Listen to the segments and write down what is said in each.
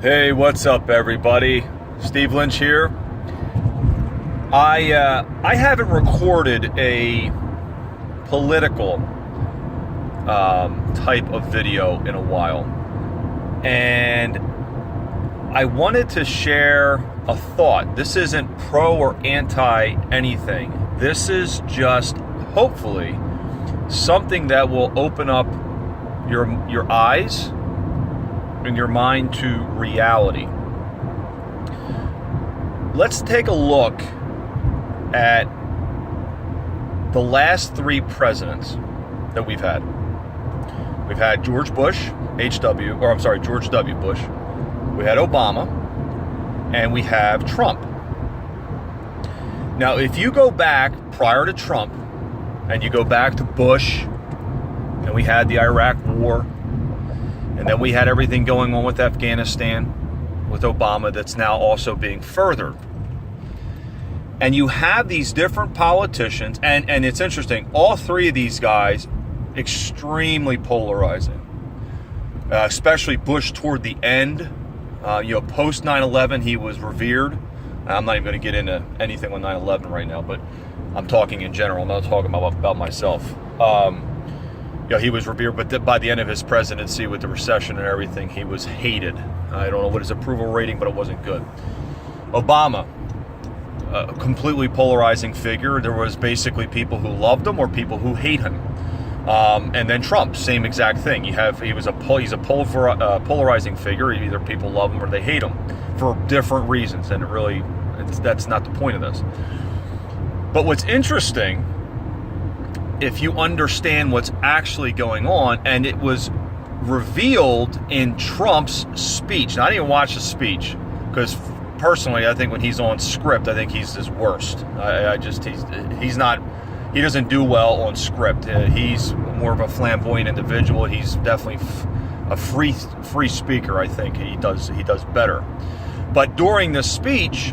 Hey, what's up, everybody? Steve Lynch here. I haven't recorded a political type of video in a while, and I wanted to share a thought. This isn't pro or anti anything. This is just hopefully something that will open up your eyes and your mind to reality. Let's take a look at the last three presidents that we've had. We've had George W. Bush. We had Obama, and we have Trump. Now, if you go back prior to Trump, and you go back to Bush, and we had the Iraq War, and then we had everything going on with Afghanistan, with Obama, that's now also being furthered. And you have these different politicians, and it's interesting, all three of these guys, extremely polarizing. Especially Bush toward the end. Post 9/11, he was revered. I'm not even going to get into anything with 9/11 right now, but I'm talking in general. I'm not talking about myself. He was revered, but by the end of his presidency, with the recession and everything, he was hated. I don't know what his approval rating, but it wasn't good. Obama, a completely polarizing figure. There was basically people who loved him or people who hate him. And then Trump, same exact thing. He's a polarizing figure. Either people love him or they hate him for different reasons, and that's not the point of this. But what's interesting, if you understand what's actually going on, and it was revealed in Trump's speech. Now, I didn't even watch the speech, because personally, I think when he's on script, I think he's his worst. He doesn't do well on script. He's more of a flamboyant individual. He's definitely a free speaker. I think he does better. But during the speech,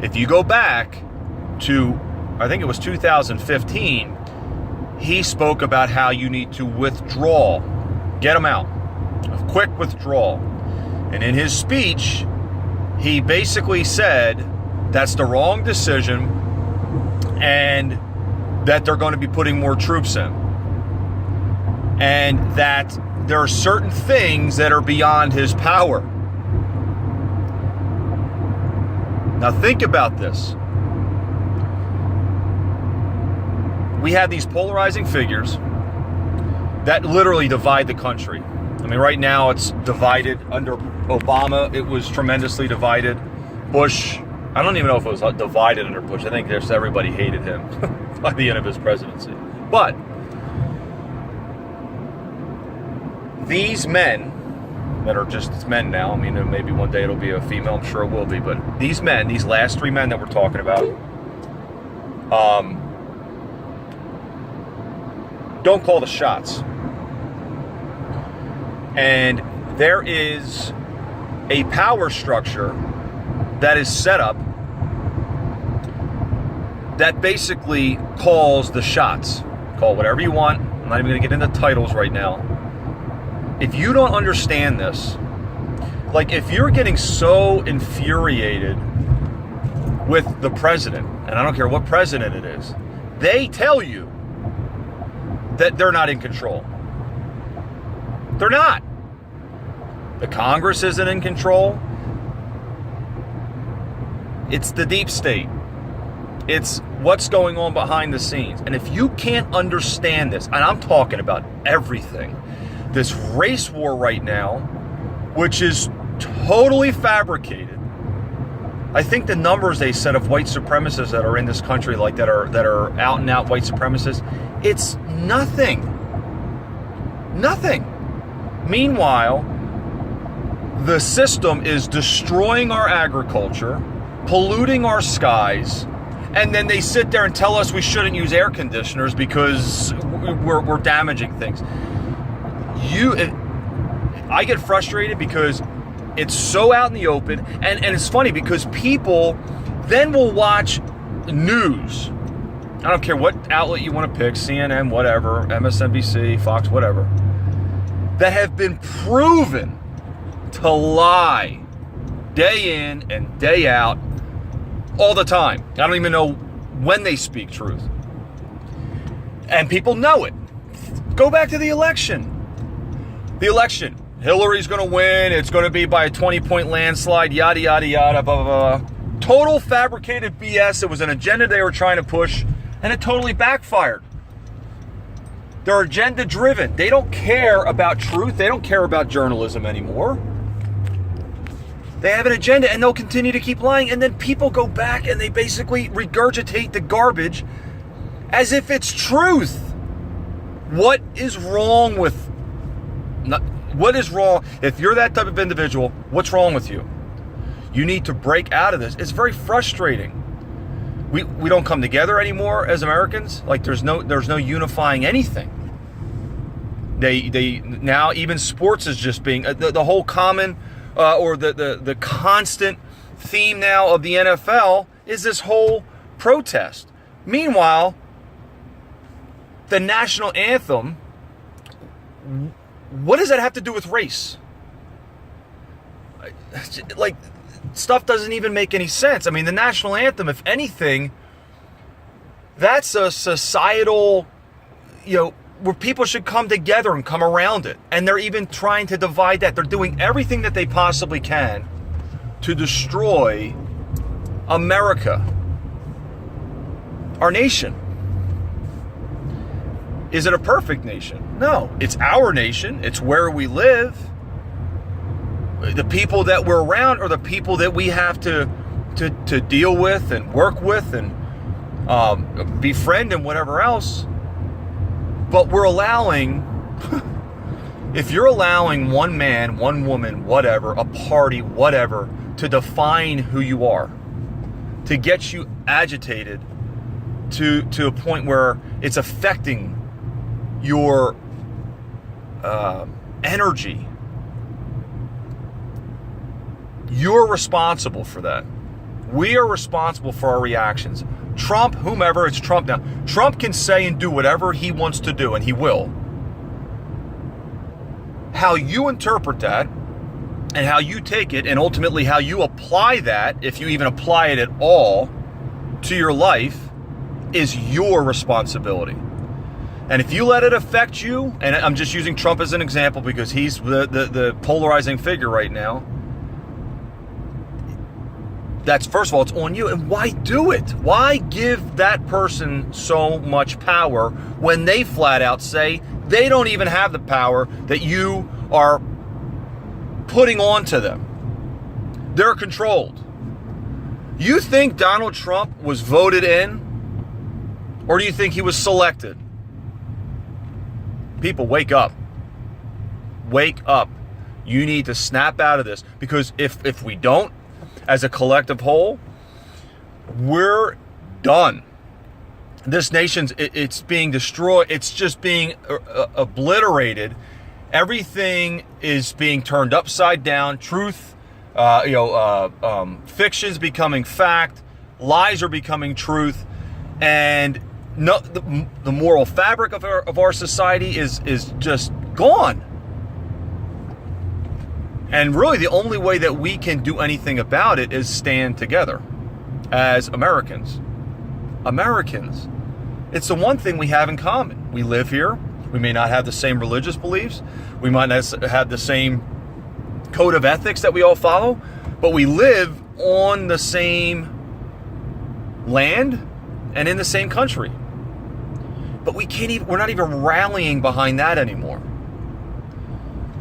if you go back to, I think it was 2015, he spoke about how you need to withdraw, get them out, a quick withdrawal. And in his speech, he basically said that's the wrong decision and that they're going to be putting more troops in. And that there are certain things that are beyond his power. Now think about this. We have these polarizing figures that literally divide the country. I mean, right now it's divided. Under Obama, it was tremendously divided. Bush, I don't even know if it was divided under Bush. I think everybody hated him by the end of his presidency. But these men that are just men now, I mean, maybe one day it'll be a female, I'm sure it will be, but these last three men that we're talking about, don't call the shots. And there is a power structure that is set up that basically calls the shots. Call whatever you want. I'm not even going to get into titles right now. If you don't understand this, like if you're getting so infuriated with the president, and I don't care what president it is, they tell you that they're not in control. They're not. The Congress isn't in control. It's the deep state. It's what's going on behind the scenes. And if you can't understand this, and I'm talking about everything, this race war right now, which is totally fabricated. I think the numbers they said of white supremacists that are in this country, like that are out and out white supremacists, it's nothing. Nothing. Meanwhile, the system is destroying our agriculture, polluting our skies, and then they sit there and tell us we shouldn't use air conditioners because we're damaging things. I get frustrated because it's so out in the open, and it's funny because people then will watch news. I don't care what outlet you want to pick, CNN, whatever, MSNBC, Fox, whatever, that have been proven to lie day in and day out all the time. I don't even know when they speak truth. And people know it. Go back to the election. The election. Hillary's going to win. It's going to be by a 20-point landslide, yada, yada, yada, blah, blah, blah. Total fabricated BS. It was an agenda they were trying to push, and it totally backfired. They're agenda driven. They don't care about truth. They don't care about journalism anymore. They have an agenda, and they'll continue to keep lying. And then people go back and they basically regurgitate the garbage as if it's truth. What is wrong with... What is wrong? If you're that type of individual, what's wrong with you? You need to break out of this. It's very frustrating. We don't come together anymore as Americans. Like there's no unifying anything. They now even sports is just being the whole common or the constant theme now of the NFL is this whole protest. Meanwhile, the national anthem, what does that have to do with race? Like, stuff doesn't even make any sense. I mean, the national anthem, if anything, that's a societal, where people should come together and come around it. And they're even trying to divide that. They're doing everything that they possibly can to destroy America, our nation. Is it a perfect nation? No. It's our nation. It's where we live. The people that we're around are the people that we have to deal with and work with and befriend and whatever else. But we're allowing, if you're allowing one man, one woman, whatever, a party, whatever, to define who you are, to get you agitated to a point where it's affecting your energy, you're responsible for that. We are responsible for our reactions. Trump, whomever, it's Trump now. Trump can say and do whatever he wants to do, and he will. How you interpret that, and how you take it, and ultimately how you apply that, if you even apply it at all, to your life, is your responsibility. And if you let it affect you, and I'm just using Trump as an example because he's the polarizing figure right now, that's, first of all, it's on you. And why do it? Why give that person so much power when they flat out say they don't even have the power that you are putting onto them? They're controlled. You think Donald Trump was voted in? Or do you think he was selected? People, wake up. Wake up. You need to snap out of this, because if we don't, as a collective whole, we're done. This nation's, it's being destroyed. It's just being obliterated. Everything is being turned upside down. Truth, fiction's becoming fact. Lies are becoming truth. And no, the moral fabric of our society is just gone. And really the only way that we can do anything about it is stand together as Americans. Americans. It's the one thing we have in common. We live here. We may not have the same religious beliefs. We might not have the same code of ethics that we all follow, but we live on the same land and in the same country. But we're not even rallying behind that anymore.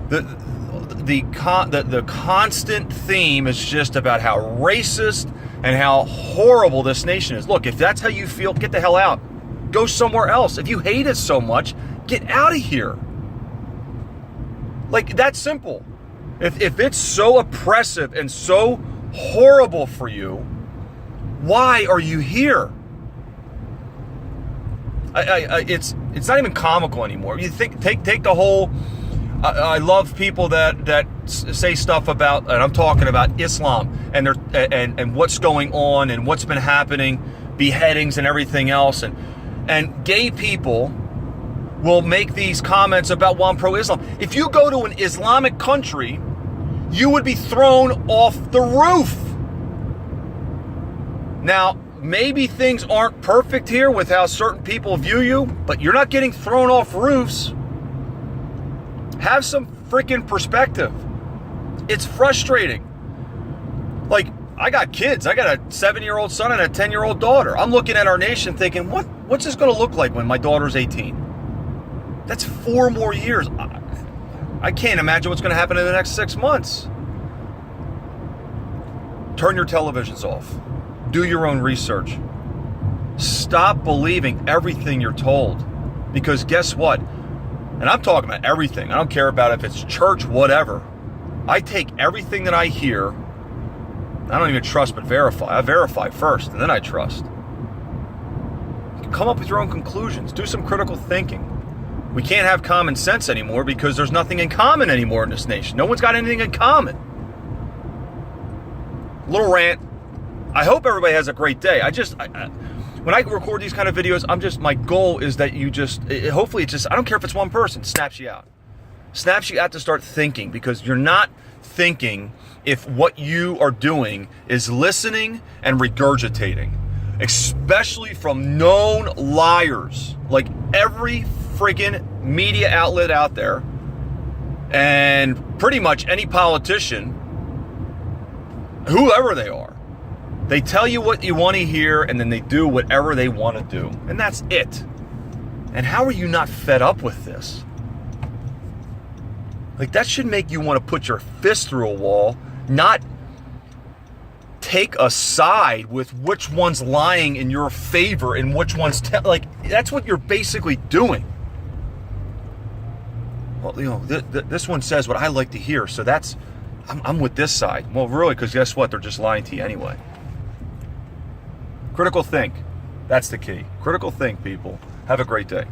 The constant theme is just about how racist and how horrible this nation is. Look, if that's how you feel, get the hell out. Go somewhere else. If you hate it so much, get out of here. Like, that's simple. If it's so oppressive and so horrible for you, why are you here? It's not even comical anymore. You take the whole. I love people that say stuff about, and I'm talking about Islam and what's going on and what's been happening, beheadings and everything else, and gay people will make these comments about, well, I'm pro-Islam. If you go to an Islamic country, you would be thrown off the roof. Now, maybe things aren't perfect here with how certain people view you, but you're not getting thrown off roofs. Have some freaking perspective. It's frustrating. Like, I got kids. I got a 7-year-old son and a 10-year-old daughter. I'm looking at our nation thinking, what's this going to look like when my daughter's 18? That's 4 more years. I can't imagine what's going to happen in the next 6 months. Turn your televisions off. Do your own research. Stop believing everything you're told. Because guess what? And I'm talking about everything. I don't care about if it's church, whatever. I take everything that I hear. I don't even trust but verify. I verify first and then I trust. Come up with your own conclusions. Do some critical thinking. We can't have common sense anymore because there's nothing in common anymore in this nation. No one's got anything in common. Little rant. I hope everybody has a great day. When I record these kind of videos, my goal is that hopefully I don't care if it's one person, snaps you out. Snaps you out to start thinking, because you're not thinking if what you are doing is listening and regurgitating, especially from known liars, like every friggin' media outlet out there and pretty much any politician, whoever they are. They tell you what you want to hear, and then they do whatever they want to do. And that's it. And how are you not fed up with this? Like, that should make you want to put your fist through a wall, not take a side with which one's lying in your favor and which one's... that's what you're basically doing. Well, this one says what I like to hear, so I'm with this side. Well, really, because guess what? They're just lying to you anyway. Critical think. That's the key. Critical think, people. Have a great day.